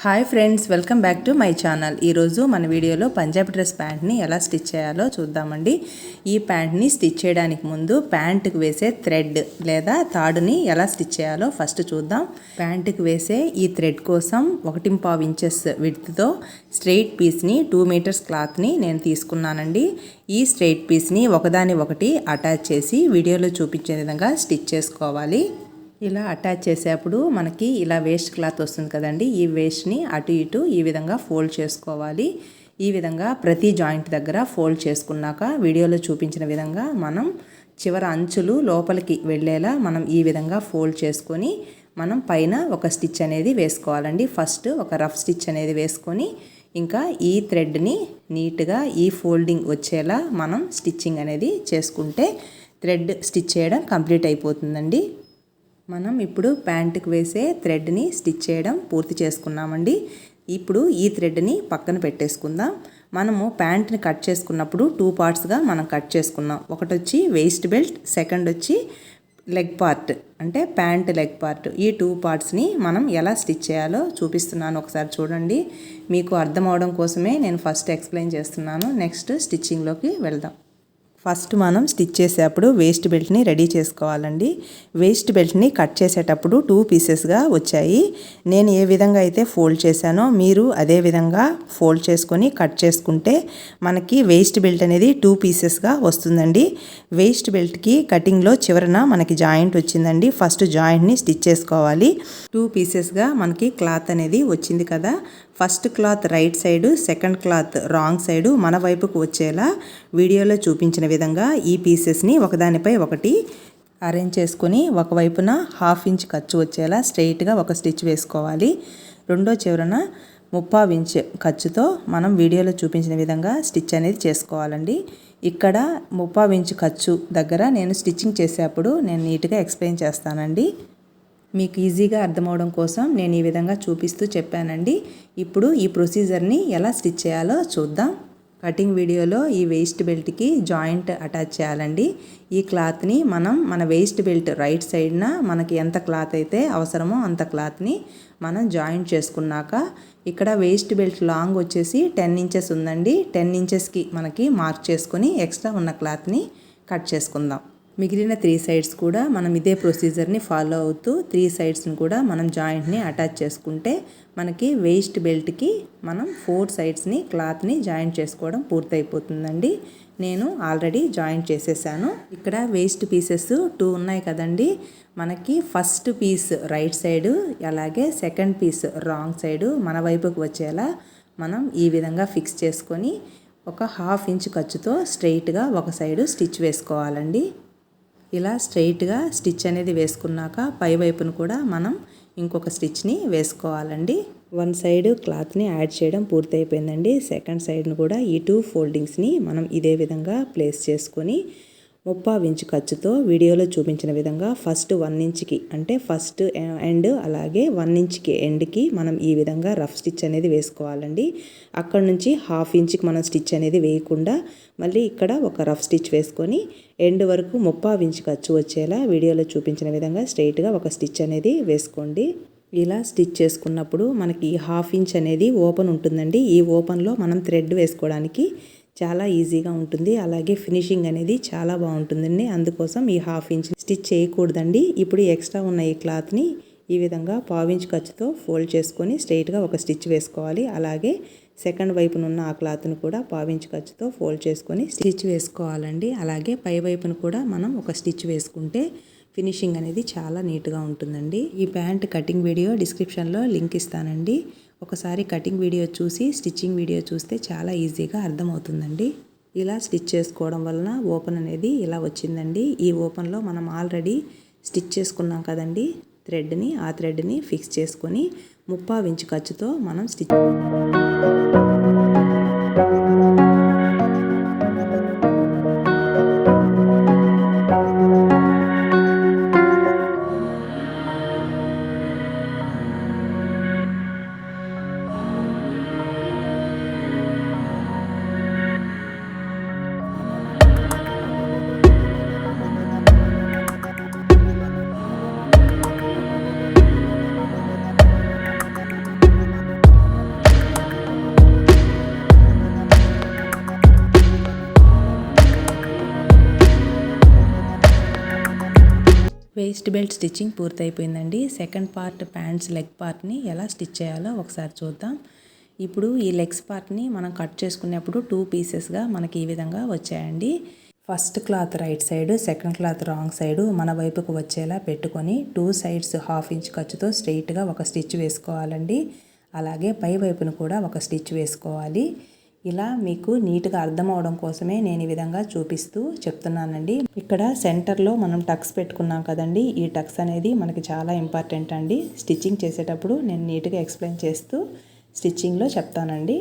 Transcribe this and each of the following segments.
Hi friends, welcome back to my channel. ఈరోజు మన వీడియోలో పంజాబీ డ్రెస్ ప్యాంట్ని ఎలా స్టిచ్ చేయాలో చూద్దామండి. ఈ ప్యాంట్ని స్టిచ్ చేయడానికి ముందు ప్యాంటుకు వేసే థ్రెడ్ లేదా తాడుని ఎలా స్టిచ్ చేయాలో ఫస్ట్ చూద్దాం. ప్యాంటుకు వేసే ఈ థ్రెడ్ కోసం 1.5 ఇంచెస్ విడ్త్తో స్ట్రెయిట్ పీస్ని 2 మీటర్స్ క్లాత్ని నేను తీసుకున్నానండి. ఈ స్ట్రెయిట్ పీస్ని ఒకదాని ఒకటి అటాచ్ చేసి వీడియోలో చూపించే విధంగా స్టిచ్ చేసుకోవాలి. ఇలా అటాచ్ చేసేప్పుడు మనకి ఇలా వేస్ట్ క్లాత్ వస్తుంది కదండి, ఈ వేస్ట్ని అటు ఇటు ఈ విధంగా ఫోల్డ్ చేసుకోవాలి. ఈ విధంగా ప్రతి జాయింట్ దగ్గర ఫోల్డ్ చేసుకున్నాక వీడియోలో చూపించిన విధంగా మనం చివర అంచులు లోపలికి వెళ్ళేలా మనం ఈ విధంగా ఫోల్డ్ చేసుకొని మనం పైన ఒక స్టిచ్ అనేది వేసుకోవాలండి. ఫస్ట్ ఒక రఫ్ స్టిచ్ అనేది వేసుకొని ఇంకా ఈ థ్రెడ్ని నీట్గా ఈ ఫోల్డింగ్ వచ్చేలా మనం స్టిచ్చింగ్ అనేది చేసుకుంటే థ్రెడ్ స్టిచ్ చేయడం కంప్లీట్ అయిపోతుందండి. మనం ఇప్పుడు ప్యాంటుకు వేసే థ్రెడ్ని స్టిచ్ చేయడం పూర్తి చేసుకున్నామండి. ఇప్పుడు ఈ థ్రెడ్ని పక్కన పెట్టేసుకుందాం. మనము ప్యాంట్ని కట్ చేసుకున్నప్పుడు 2 పార్ట్స్గా మనం కట్ చేసుకున్నాం. ఒకటి వచ్చి వేస్ట్ బెల్ట్, సెకండ్ వచ్చి లెగ్ పార్ట్ అంటే ప్యాంట్ లెగ్ పార్ట్. ఈ 2 పార్ట్స్ని మనం ఎలా స్టిచ్ చేయాలో చూపిస్తున్నాను, ఒకసారి చూడండి. మీకు అర్థం అవడం కోసమే నేను ఫస్ట్ ఎక్స్ప్లెయిన్ చేస్తున్నాను. నెక్స్ట్ స్టిచ్చింగ్లోకి వెళ్దాం. ఫస్ట్ మనం స్టిచ్ చేసేటప్పుడు వేస్ట్ బెల్ట్ని రెడీ చేసుకోవాలండి. వేస్ట్ బెల్ట్ని కట్ చేసేటప్పుడు 2 పీసెస్గా వచ్చాయి. నేను ఏ విధంగా అయితే ఫోల్డ్ చేశానో మీరు అదే విధంగా ఫోల్డ్ చేసుకొని కట్ చేసుకుంటే మనకి వేస్ట్ బెల్ట్ అనేది 2 పీసెస్గా వస్తుందండి. వేస్ట్ బెల్ట్కి కటింగ్లో చివరన మనకి జాయింట్ వచ్చిందండి. ఫస్ట్ జాయింట్ని స్టిచ్ చేసుకోవాలి. 2 పీసెస్గా మనకి క్లాత్ అనేది వచ్చింది కదా, first cloth right side, second cloth wrong side మన వైపుకు వచ్చేలా వీడియోలో చూపించిన విధంగా ఈ పీసెస్ని ఒకదానిపై ఒకటి అరేంజ్ చేసుకొని ఒకవైపున 1/2 ఇంచ్ ఖర్చు వచ్చేలా స్ట్రెయిట్గా ఒక స్టిచ్ వేసుకోవాలి. రెండో చివరన 3/4 ఇంచ్ ఖర్చుతో మనం వీడియోలో చూపించిన విధంగా స్టిచ్ అనేది చేసుకోవాలండి. ఇక్కడ 3/4 ఇంచ్ ఖర్చు దగ్గర నేను స్టిచ్చింగ్ చేసేటప్పుడు నేను నీట్గా ఎక్స్ప్లెయిన్ చేస్తానండి. మీకు ఈజీగా అర్థమవడం కోసం నేను ఈ విధంగా చూపిస్తూ చెప్పానండి. ఇప్పుడు ఈ ప్రొసీజర్ని ఎలా స్టిచ్ చేయాలో చూద్దాం. కటింగ్ వీడియోలో ఈ వేస్ట్ బెల్ట్కి జాయింట్ అటాచ్ చేయాలండి. ఈ క్లాత్ని మనం మన వేస్ట్ బెల్ట్ రైట్ సైడ్న మనకి ఎంత క్లాత్ అయితే అవసరమో అంత క్లాత్ని మనం జాయింట్ చేసుకున్నాక ఇక్కడ వేస్ట్ బెల్ట్ లాంగ్ వచ్చేసి 10 ఇంచెస్ ఉందండి. 10 ఇంచెస్కి మనకి మార్క్ చేసుకొని ఎక్స్ట్రా ఉన్న క్లాత్ని కట్ చేసుకుందాం. మిగిలిన 3 సైడ్స్ కూడా మనం ఇదే ప్రొసీజర్ని ఫాలో అవుతూ 3 సైడ్స్ని కూడా మనం జాయింట్ని అటాచ్ చేసుకుంటే మనకి వేస్ట్ బెల్ట్కి మనం 4 సైడ్స్ని క్లాత్ని జాయింట్ చేసుకోవడం పూర్తయిపోతుందండి. నేను ఆల్రెడీ జాయింట్ చేసేసాను. ఇక్కడ వేస్ట్ పీసెస్ 2 ఉన్నాయి కదండి. మనకి ఫస్ట్ పీస్ రైట్ సైడు అలాగే సెకండ్ పీస్ రాంగ్ సైడు మన వైపుకు వచ్చేలా మనం ఈ విధంగా ఫిక్స్ చేసుకొని ఒక 1/2 ఇంచ్ ఖర్చుతో స్ట్రెయిట్గా ఒక సైడు స్టిచ్ వేసుకోవాలండి. ఇలా స్ట్రెయిట్గా స్టిచ్ అనేది వేసుకున్నాక పై వైపును కూడా మనం ఇంకొక స్టిచ్ని వేసుకోవాలండి. 1 సైడ్ క్లాత్ని యాడ్ చేయడం పూర్తయిపోయిందండి. సెకండ్ సైడ్ను కూడా ఈ 2 ఫోల్డింగ్స్ని మనం ఇదే విధంగా ప్లేస్ చేసుకొని 3/4 ఇంచ్ ఖర్చుతో వీడియోలో చూపించిన విధంగా ఫస్ట్ 1 ఇంచ్కి అంటే ఫస్ట్ ఎండ్ అలాగే 1 ఇంచ్కి ఎండ్కి మనం ఈ విధంగా రఫ్ స్టిచ్ అనేది వేసుకోవాలండి. అక్కడ నుంచి 1/2 ఇంచ్కి మనం స్టిచ్ అనేది వేయకుండా మళ్ళీ ఇక్కడ ఒక రఫ్ స్టిచ్ వేసుకొని ఎండ్ వరకు 3/4 ఇంచ్ ఖర్చు వచ్చేలా వీడియోలో చూపించిన విధంగా స్ట్రెయిట్గా ఒక స్టిచ్ అనేది వేసుకోండి. ఇలా స్టిచ్ చేసుకున్నప్పుడు మనకి 1/2 ఇంచ్ అనేది ఓపెన్ ఉంటుందండి. ఈ ఓపెన్లో మనం థ్రెడ్ వేసుకోవడానికి చాలా ఈజీగా ఉంటుంది. అలాగే ఫినిషింగ్ అనేది చాలా బాగుంటుందండి. అందుకోసం ఈ 1/2 ఇంచ్ స్టిచ్ చేయకూడదండి. ఇప్పుడు ఎక్స్ట్రా ఉన్న ఈ క్లాత్ని ఈ విధంగా 1/4 ఇంచ్ ఖర్చుతో ఫోల్డ్ చేసుకొని స్ట్రెయిట్గా ఒక స్టిచ్ వేసుకోవాలి. అలాగే సెకండ్ వైపునున్న ఆ క్లాత్ను కూడా 1/4 ఇంచ్ ఖర్చుతో ఫోల్డ్ చేసుకొని స్టిచ్ వేసుకోవాలండి. అలాగే పై వైపును కూడా మనం ఒక స్టిచ్ వేసుకుంటే ఫినిషింగ్ అనేది చాలా నీట్గా ఉంటుందండి. ఈ ప్యాంట్ కటింగ్ వీడియో డిస్క్రిప్షన్లో లింక్ ఇస్తానండి. ఒకసారి కటింగ్ వీడియో చూసి స్టిచ్చింగ్ వీడియో చూస్తే చాలా ఈజీగా అర్థమవుతుందండి. ఇలా స్టిచ్ చేసుకోవడం వలన ఓపెన్ అనేది ఇలా వచ్చిందండి. ఈ ఓపెన్లో మనం ఆల్రెడీ స్టిచ్ చేసుకున్నాం కదండి థ్రెడ్ని, ఆ థ్రెడ్ని ఫిక్స్ చేసుకొని 3/4 ఇంచ్ ఖర్చుతో మనం స్టిచ్ వేస్ట్ బెల్ట్ స్టిచ్చింగ్ పూర్తయిపోయిందండి. సెకండ్ పార్ట్ ప్యాంట్స్ లెగ్ పార్ట్ని ఎలా స్టిచ్ చేయాలో ఒకసారి చూద్దాం. ఇప్పుడు ఈ లెగ్స్ పార్ట్ని మనం కట్ చేసుకునేప్పుడు 2 పీసెస్గా మనకి ఈ విధంగా వచ్చాయండి. First cloth right side, second cloth wrong side మన వైపుకు వచ్చేలా పెట్టుకొని 2 సైడ్స్ 1/2 ఇంచ్ ఖర్చుతో స్ట్రైట్గా ఒక స్టిచ్ వేసుకోవాలండి. అలాగే పై వైపును కూడా ఒక స్టిచ్ వేసుకోవాలి. ఇలా మీకు నీట్గా అర్థం అవడం కోసమే నేను ఈ విధంగా చూపిస్తూ చెప్తున్నానండి. ఇక్కడ సెంటర్లో మనం టక్స్ పెట్టుకున్నాం కదండి, ఈ టక్స్ అనేది మనకి చాలా ఇంపార్టెంట్ అండి. స్టిచ్చింగ్ చేసేటప్పుడు నేను నీట్గా ఎక్స్ప్లెయిన్ చేస్తూ స్టిచ్చింగ్లో చెప్తానండి.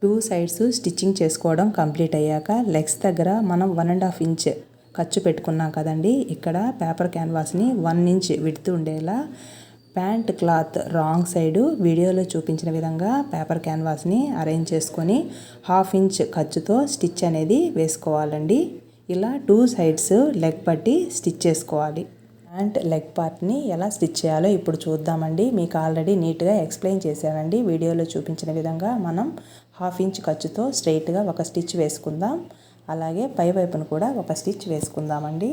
టూ సైడ్స్ స్టిచ్చింగ్ చేసుకోవడం కంప్లీట్ అయ్యాక లెగ్స్ దగ్గర మనం 1.5 ఇంచ్ ఖర్చు పెట్టుకున్నాం కదండి. ఇక్కడ పేపర్ క్యాన్వాస్ని 1 ఇంచ్ విడ్త్ ఉండేలా ప్యాంట్ క్లాత్ రాంగ్ సైడు వీడియోలో చూపించిన విధంగా పేపర్ క్యాన్వాస్ని అరేంజ్ చేసుకొని 1/2 ఇంచ్ ఖర్చుతో స్టిచ్ అనేది వేసుకోవాలండి. ఇలా 2 సైడ్స్ లెగ్ పట్టి స్టిచ్ చేసుకోవాలి. ప్యాంట్ లెగ్ పార్ట్ని ఎలా స్టిచ్ చేయాలో ఇప్పుడు చూద్దామండి. మీకు ఆల్రెడీ నీట్గా ఎక్స్ప్లెయిన్ చేశానండి. వీడియోలో చూపించిన విధంగా మనం 1/2 ఇంచ్ ఖర్చుతో స్ట్రైట్గా ఒక స్టిచ్ వేసుకుందాం. అలాగే పై వైపును కూడా ఒక స్టిచ్ వేసుకుందామండి.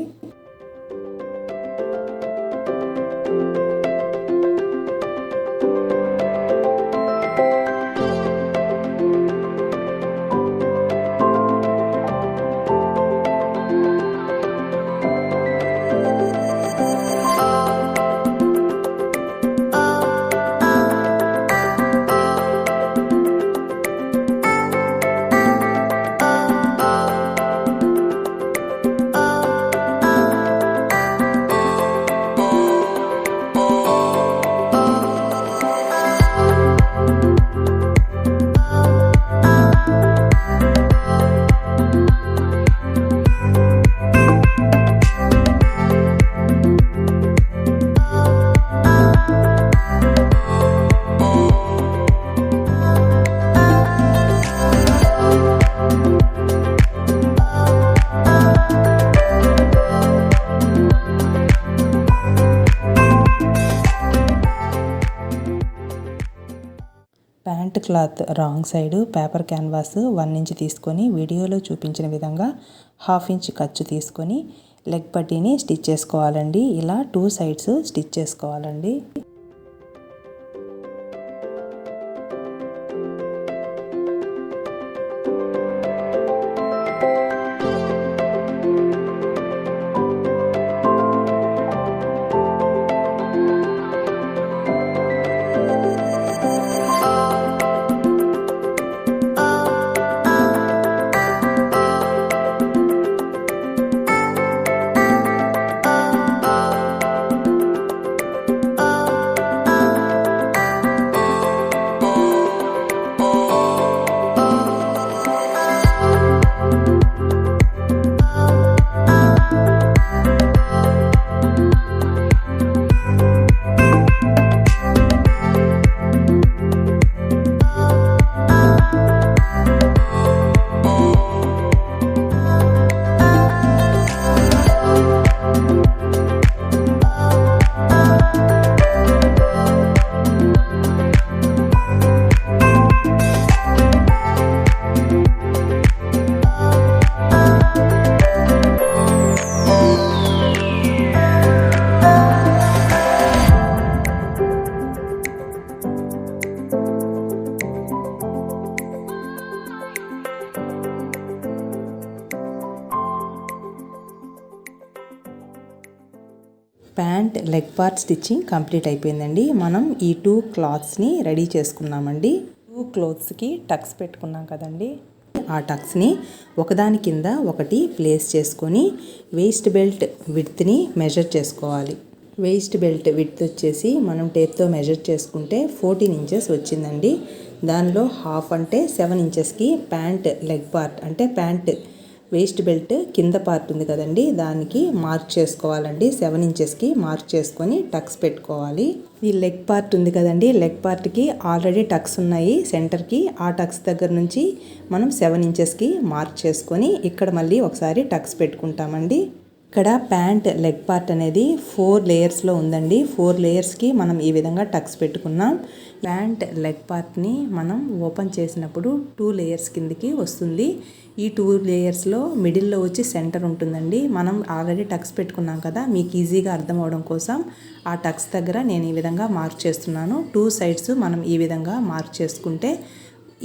Pant cloth wrong side paper canvas 1 inch తీసుకొని వీడియోలో చూపించిన విధంగా 1/2 ఇంచ్ ఖర్చు తీసుకొని లెగ్ పట్టీని స్టిచ్ చేసుకోవాలండి. ఇలా 2 సైడ్స్ స్టిచ్ చేసుకోవాలండి. Pant leg part stitching complete అయిపోయిందండి. మనం ఈ 2 క్లాత్స్ని రెడీ చేసుకున్నామండి. 2 క్లోత్స్కి టక్స్ పెట్టుకున్నాం కదండి, ఆ టక్స్ని ఒకదాని కింద ఒకటి ప్లేస్ చేసుకొని వేస్ట్ బెల్ట్ విడ్త్ని మెజర్ చేసుకోవాలి. వేస్ట్ బెల్ట్ విడ్త్ వచ్చేసి మనం టేప్తో మెజర్ చేసుకుంటే 14 ఇంచెస్ వచ్చిందండి. దానిలో హాఫ్ అంటే 7 ఇంచెస్కి ప్యాంట్ లెగ్ పార్ట్ అంటే ప్యాంట్ వేస్ట్ బెల్ట్ కింద పార్ట్ ఉంది కదండి, దానికి మార్క్ చేసుకోవాలండి. 7 ఇంచెస్కి మార్క్ చేసుకొని టక్స్ పెట్టుకోవాలి. ఈ లెగ్ పార్ట్ ఉంది కదండి, లెగ్ పార్ట్కి ఆల్రెడీ టక్స్ ఉన్నాయి సెంటర్కి. ఆ టక్స్ దగ్గర నుంచి మనం 7 ఇంచెస్కి మార్క్ చేసుకొని ఇక్కడ మళ్ళీ ఒకసారి టక్స్ పెట్టుకుంటామండి. ఇక్కడ ప్యాంట్ లెగ్ పార్ట్ అనేది 4 లేయర్స్లో ఉందండి. 4 లేయర్స్కి మనం ఈ విధంగా టక్స్ పెట్టుకున్నాం. ప్యాంట్ లెగ్ పార్ట్ని మనం ఓపెన్ చేసినప్పుడు 2 లేయర్స్ కిందకి వస్తుంది. ఈ 2 లేయర్స్లో మిడిల్లో వచ్చి సెంటర్ ఉంటుందండి. మనం ఆల్రెడీ టక్స్ పెట్టుకున్నాం కదా, మీకు ఈజీగా అర్థం అవడం కోసం ఆ టక్స్ దగ్గర నేను ఈ విధంగా మార్క్ చేస్తున్నాను. 2 సైడ్స్ మనం ఈ విధంగా మార్క్ చేసుకుంటే,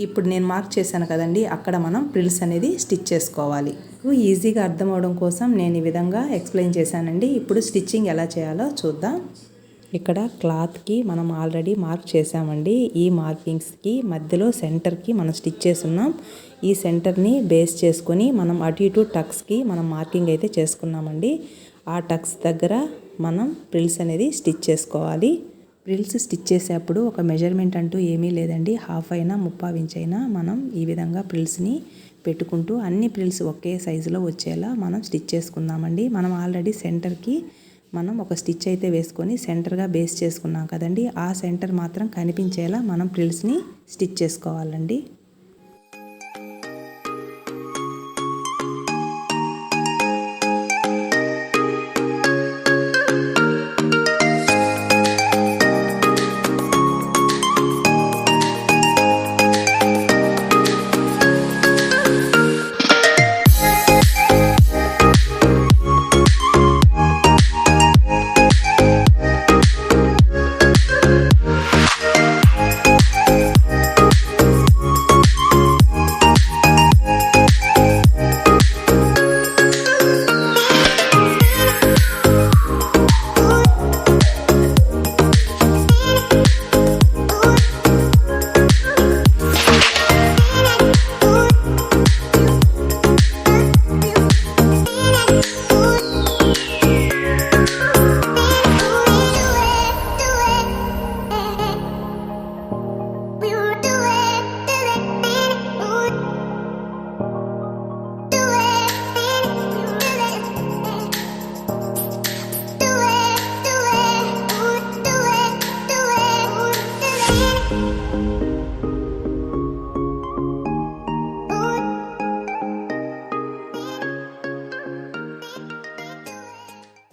ఇప్పుడు నేను మార్క్ చేశాను కదండి, అక్కడ మనం ప్రిల్స్ అనేది స్టిచ్ చేసుకోవాలి. ఈజీగా అర్థం అవడం కోసం నేను ఈ విధంగా ఎక్స్ప్లెయిన్ చేశానండి. ఇప్పుడు స్టిచ్చింగ్ ఎలా చేయాలో చూద్దాం. ఇక్కడ క్లాత్కి మనం ఆల్రెడీ మార్క్ చేసామండి. ఈ మార్కింగ్స్కి మధ్యలో సెంటర్కి మనం స్టిచ్ చేస్తున్నాం. ఈ సెంటర్ని బేస్ చేసుకొని మనం అటు ఇటు టక్స్కి మనం మార్కింగ్ అయితే చేసుకున్నామండి. ఆ టక్స్ దగ్గర మనం ప్రిల్స్ అనేది స్టిచ్ చేసుకోవాలి. ప్రిల్స్ స్టిచ్ చేసేటప్పుడు ఒక మెజర్మెంట్ అంటూ ఏమీ లేదండి. 1/2 అయినా 3/4 ఇంచ్ అయినా మనం ఈ విధంగా ప్రిల్స్ని పెట్టుకుంటూ అన్ని ప్రిల్స్ ఒకే సైజులో వచ్చేలా మనం స్టిచ్ చేసుకుందామండి. మనం ఆల్రెడీ సెంటర్కి మనం ఒక స్టిచ్ అయితే వేసుకొని సెంటర్గా బేస్ చేసుకున్నాం కదండి, ఆ సెంటర్ మాత్రం కనిపించేలా మనం ప్రిల్స్ని స్టిచ్ చేసుకోవాలండి.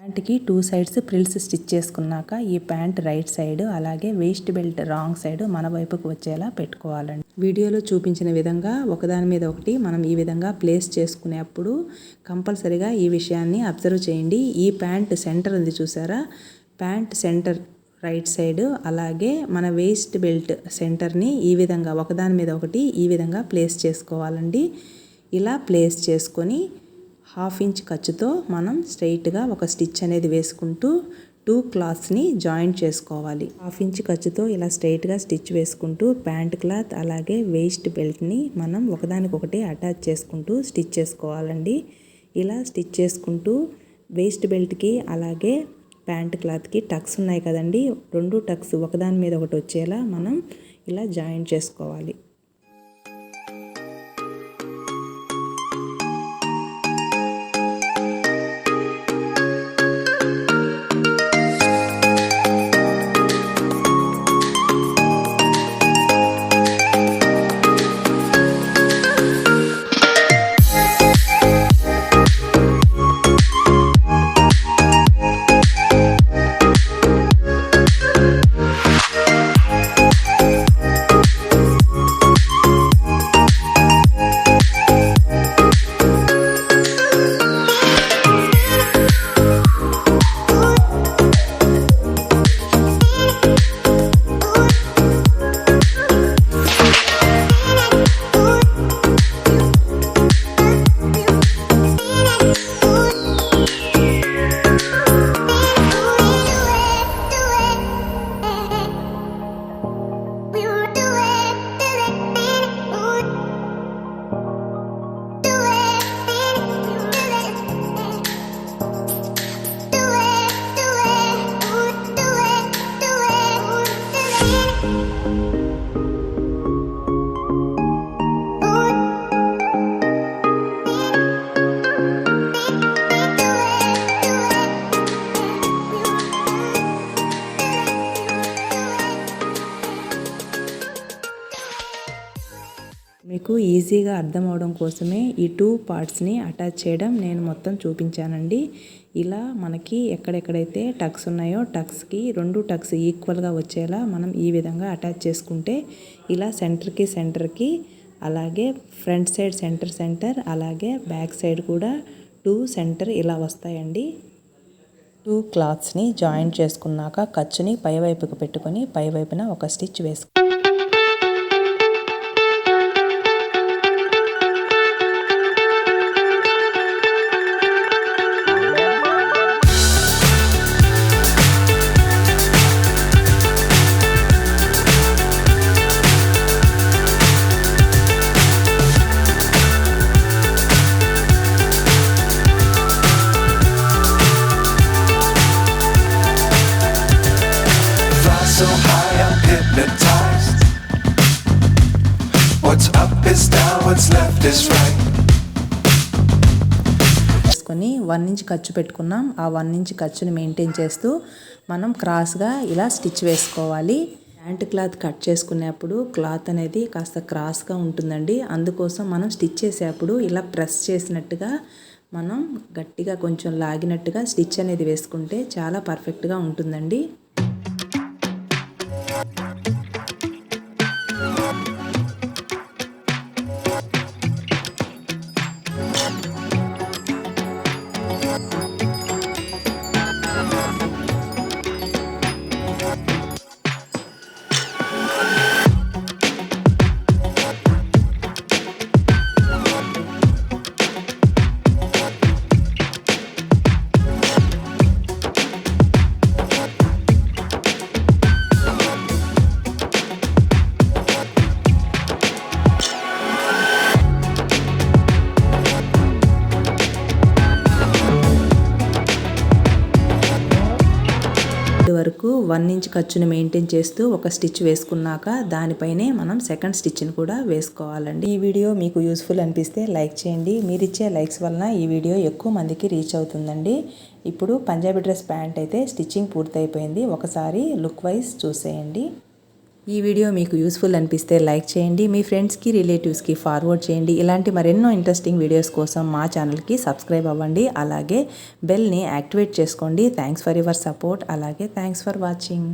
ప్యాంట్కి 2 సైడ్స్ ప్రిల్స్ స్టిచ్ చేసుకున్నాక ఈ ప్యాంట్ రైట్ సైడ్ అలాగే వేస్ట్ బెల్ట్ రాంగ్ సైడ్ మన వైపుకు వచ్చేలా పెట్టుకోవాలండి. వీడియోలో చూపించిన విధంగా ఒకదాని మీద ఒకటి మనం ఈ విధంగా ప్లేస్ చేసుకునేప్పుడు కంపల్సరీగా ఈ విషయాన్ని అబ్జర్వ్ చేయండి. ఈ ప్యాంట్ సెంటర్ ఉంది చూసారా, ప్యాంట్ సెంటర్ రైట్ సైడ్ అలాగే మన వేస్ట్ బెల్ట్ సెంటర్ని ఈ విధంగా ఒకదాని మీద ఒకటి ఈ విధంగా ప్లేస్ చేసుకోవాలండి. ఇలా ప్లేస్ చేసుకొని 1/2 ఇంచ్ ఖర్చుతో మనం స్ట్రైట్గా ఒక స్టిచ్ అనేది వేసుకుంటూ 2 క్లాత్స్ని జాయింట్ చేసుకోవాలి. 1/2 ఇంచ్ ఖర్చుతో ఇలా స్ట్రైట్గా స్టిచ్ వేసుకుంటూ ప్యాంట్ క్లాత్ అలాగే వేస్ట్ బెల్ట్ని మనం ఒకదానికొకటి అటాచ్ చేసుకుంటూ స్టిచ్ చేసుకోవాలండి. ఇలా స్టిచ్ చేసుకుంటూ వేస్ట్ బెల్ట్కి అలాగే ప్యాంట్ క్లాత్కి టక్స్ ఉన్నాయి కదండి, 2 టక్స్ ఒకదాని మీద ఒకటి వచ్చేలా మనం ఇలా జాయింట్ చేసుకోవాలి. మీకు ఈజీగా అర్థం అవడం కోసమే ఈ 2 పార్ట్స్ని అటాచ్ చేయడం నేను మొత్తం చూపించానండి. ఇలా మనకి ఎక్కడెక్కడైతే టక్స్ ఉన్నాయో టక్స్కి 2 టక్స్ ఈక్వల్గా వచ్చేలా మనం ఈ విధంగా అటాచ్ చేసుకుంటే ఇలా సెంటర్కి అలాగే ఫ్రంట్ సైడ్ సెంటర్ అలాగే బ్యాక్ సైడ్ కూడా 2 సెంటర్ ఇలా వస్తాయండి. 2 క్లాత్స్ని జాయింట్ చేసుకున్నాక ఖర్చుని పైవైపుకి పెట్టుకొని పైవైపున ఒక స్టిచ్ వేసుకో. So high I'm hypnotized. What's up is down, what's left is right. తీసుకొని 1 ఇంచ్ ఖర్చు పెట్టుకున్నాం. ఆ 1 ఇంచ్ ఖర్చుని మెయింటైన్ చేస్తూ మనం క్రాస్గా ఇలా స్టిచ్ వేసుకోవాలి. ప్యాంట్ క్లాత్ కట్ చేసుకునేప్పుడు క్లాత్ అనేది కాస్త క్రాస్గా ఉంటుందండి. అందుకోసం మనం స్టిచ్ చేసేటప్పుడు ఇలా ప్రెస్ చేసినట్టుగా మనం గట్టిగా కొంచెం లాగినట్టుగా స్టిచ్ అనేది వేసుకుంటే చాలా పర్ఫెక్ట్గా ఉంటుందండి. వరకు 1 ఇంచ్ ఖర్చుని మెయింటైన్ చేస్తూ ఒక స్టిచ్ వేసుకున్నాక దానిపైనే మనం సెకండ్ స్టిచ్ని కూడా వేసుకోవాలండి. ఈ వీడియో మీకు యూస్ఫుల్ అనిపిస్తే లైక్ చేయండి. మీరు ఇచ్చే లైక్స్ వలన ఈ వీడియో ఎక్కువ మందికి రీచ్ అవుతుందండి. ఇప్పుడు పంజాబీ డ్రెస్ ప్యాంట్ అయితే స్టిచ్చింగ్ పూర్తయిపోయింది. ఒకసారి లుక్ వైజ్ చూసేయండి. ఈ వీడియో మీకు యూస్ఫుల్ అనిపిస్తే లైక్ చేయండి. మీ ఫ్రెండ్స్కి రిలేటివ్స్కి ఫార్వర్డ్ చేయండి. ఇలాంటి మరెన్నో ఇంట్రెస్టింగ్ వీడియోస్ కోసం మా ఛానల్కి సబ్స్క్రైబ్ అవ్వండి. అలాగే బెల్ని యాక్టివేట్ చేసుకోండి. Thanks for your support. అలాగే థ్యాంక్స్ ఫర్ వాచింగ్.